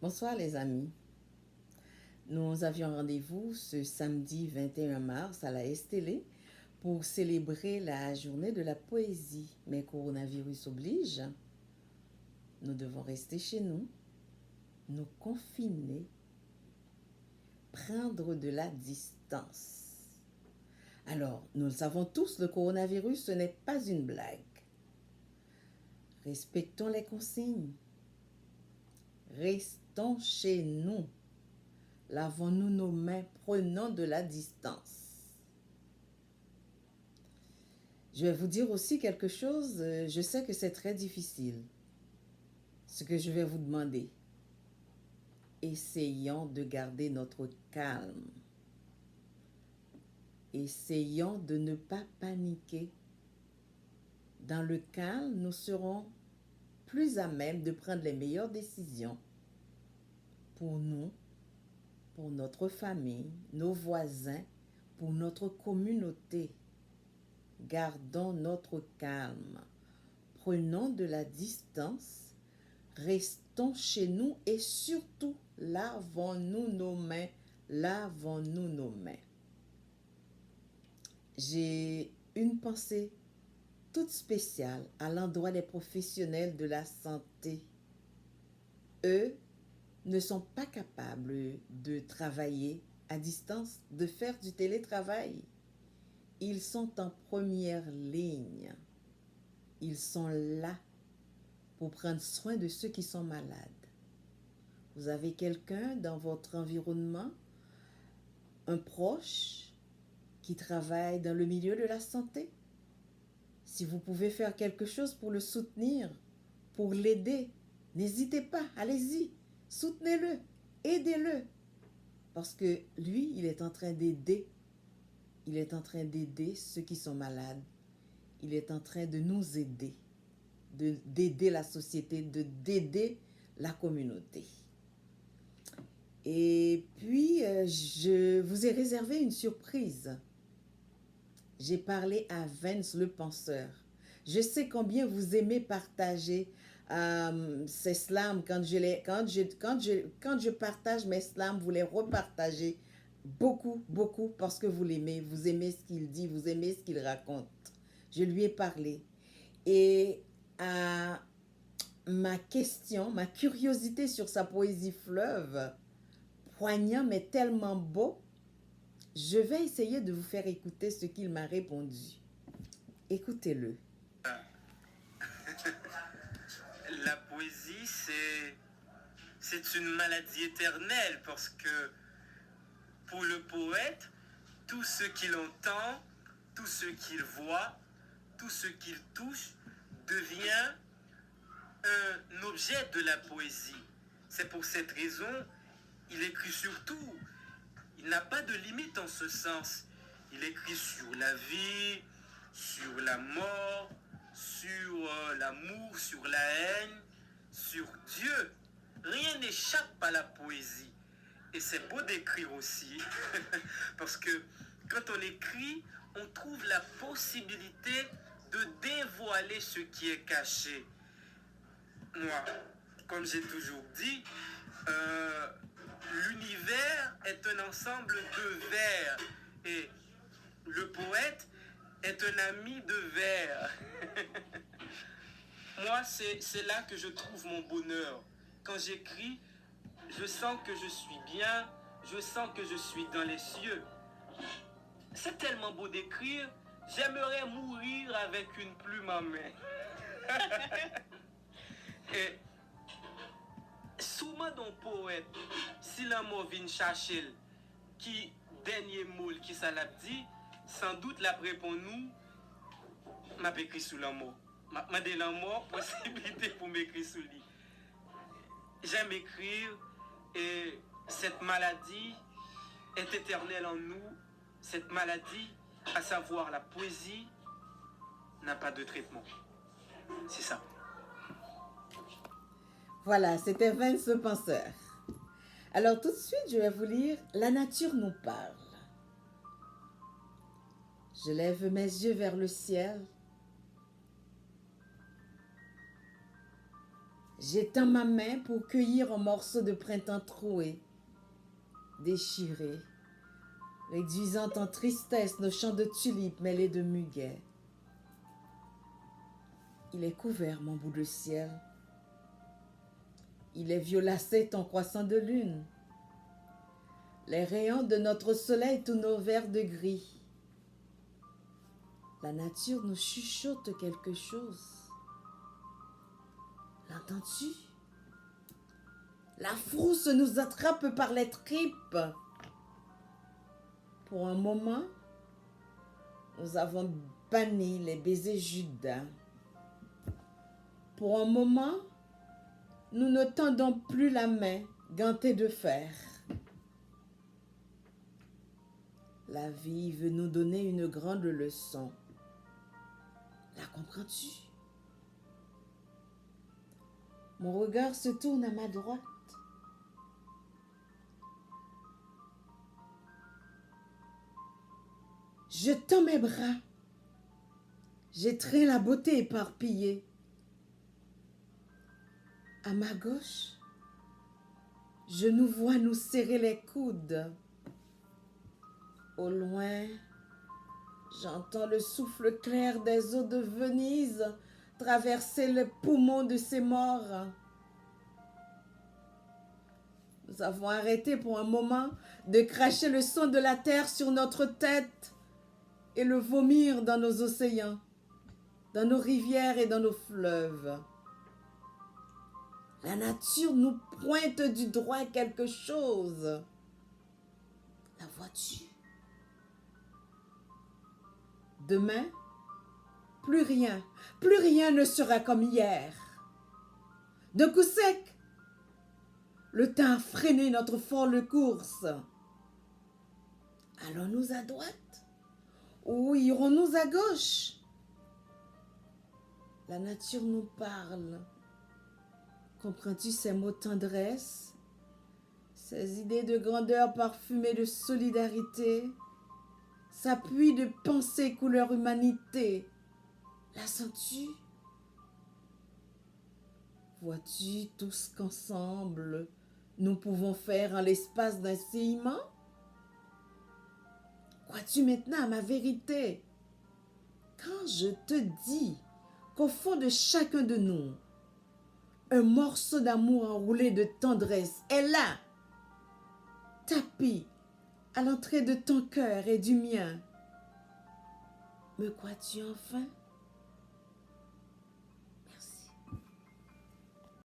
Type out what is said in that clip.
Bonsoir les amis. Nous avions rendez-vous ce samedi 21 mars à la STL pour célébrer la journée de la poésie. Mais coronavirus oblige, nous devons rester chez nous, nous confiner, prendre de la distance. Alors, nous le savons tous, le coronavirus, ce n'est pas une blague. Respectons les consignes. Restons chez nous. Lavons-nous nos mains, prenons de la distance. Je vais vous dire aussi quelque chose, je sais que c'est très difficile, ce que je vais vous demander. Essayons de garder notre calme. Essayons de ne pas paniquer. Dans le calme, nous serons plus à même de prendre les meilleures décisions pour nous, pour notre famille, nos voisins, pour notre communauté. Gardons notre calme. Prenons de la distance. Restons chez nous et surtout, lavons-nous nos mains. Lavons-nous nos mains. J'ai une pensée toute spéciale à l'endroit des professionnels de la santé. Eux ne sont pas capables de travailler à distance, de faire du télétravail. Ils sont en première ligne. Ils sont là pour prendre soin de ceux qui sont malades. Vous avez quelqu'un dans votre environnement, un proche qui travaille dans le milieu de la santé. Si vous pouvez faire quelque chose pour le soutenir, pour l'aider, n'hésitez pas, allez-y, soutenez-le, aidez-le. Parce que lui, il est en train d'aider. Il est en train d'aider ceux qui sont malades. Il est en train de nous aider, d'aider la société, d'aider la communauté. Et puis, je vous ai réservé une surprise. J'ai parlé à Vince le penseur. Je sais combien vous aimez partager ces slams. Quand je partage mes slams, vous les repartagez beaucoup, beaucoup parce que vous l'aimez. Vous aimez ce qu'il dit, vous aimez ce qu'il raconte. Je lui ai parlé. Et à ma question, ma curiosité sur sa poésie fleuve, poignant mais tellement beau, je vais essayer de vous faire écouter ce qu'il m'a répondu. Écoutez-le. La poésie, c'est une maladie éternelle parce que pour le poète, tout ce qu'il entend, tout ce qu'il voit, tout ce qu'il touche devient un objet de la poésie. C'est pour cette raison, il écrit sur tout. Il n'a pas de limite en ce sens. Il écrit sur la vie, sur la mort, sur l'amour, sur la haine, sur Dieu. Rien n'échappe à la poésie. Et c'est beau d'écrire aussi, parce que quand on écrit, on trouve la possibilité de dévoiler ce qui est caché. Moi, comme j'ai toujours dit, l'univers est un ensemble de vers et le poète est un ami de vers. Moi, c'est là que je trouve mon bonheur. Quand j'écris, je sens que je suis bien, je sens que je suis dans les cieux. C'est tellement beau d'écrire, j'aimerais mourir avec une plume en main. Et souvent dans poète, si l'amour vient chercher, qui dernier mot qui ça l'a dit, sans doute la répond nous, m'a écrit sous l'amour. M'a dit l'amour, possibilité pour m'écrire sous lui. J'aime écrire et cette maladie est éternelle en nous. Cette maladie, à savoir la poésie, n'a pas de traitement. C'est ça. Voilà, c'était Vince le penseur. Alors tout de suite, je vais vous lire La nature nous parle. Je lève mes yeux vers le ciel. J'étends ma main pour cueillir un morceau de printemps troué, déchiré, réduisant en tristesse nos champs de tulipes mêlés de muguet. Il est couvert, mon bout de ciel. Il est violacé ton croissant de lune. Les rayons de notre soleil tournent au vert de gris. La nature nous chuchote quelque chose. L'entends-tu? La frousse nous attrape par les tripes. Pour un moment, nous avons banni les baisers Judas. Pour un moment, nous ne tendons plus la main gantée de fer. La vie veut nous donner une grande leçon. La comprends-tu? Mon regard se tourne à ma droite. Je tends mes bras. J'étreins la beauté éparpillée. À ma gauche, je nous vois nous serrer les coudes. Au loin, j'entends le souffle clair des eaux de Venise traverser les poumons de ces morts. Nous avons arrêté pour un moment de cracher le sang de la terre sur notre tête et le vomir dans nos océans, dans nos rivières et dans nos fleuves. La nature nous pointe du doigt quelque chose. La vois-tu? Demain, plus rien ne sera comme hier. D'un coup sec, le temps a freiné notre folle course. Allons-nous à droite ou irons-nous à gauche? La nature nous parle. Comprends-tu ces mots de tendresse, ces idées de grandeur parfumées de solidarité, s'appuient de pensées couleur humanité? La sens-tu? Vois-tu tout ce qu'ensemble nous pouvons faire en l'espace d'un séillement? Crois-tu maintenant à ma vérité? Quand je te dis qu'au fond de chacun de nous, un morceau d'amour enroulé de tendresse est là, tapis à l'entrée de ton cœur et du mien. Me crois-tu enfin?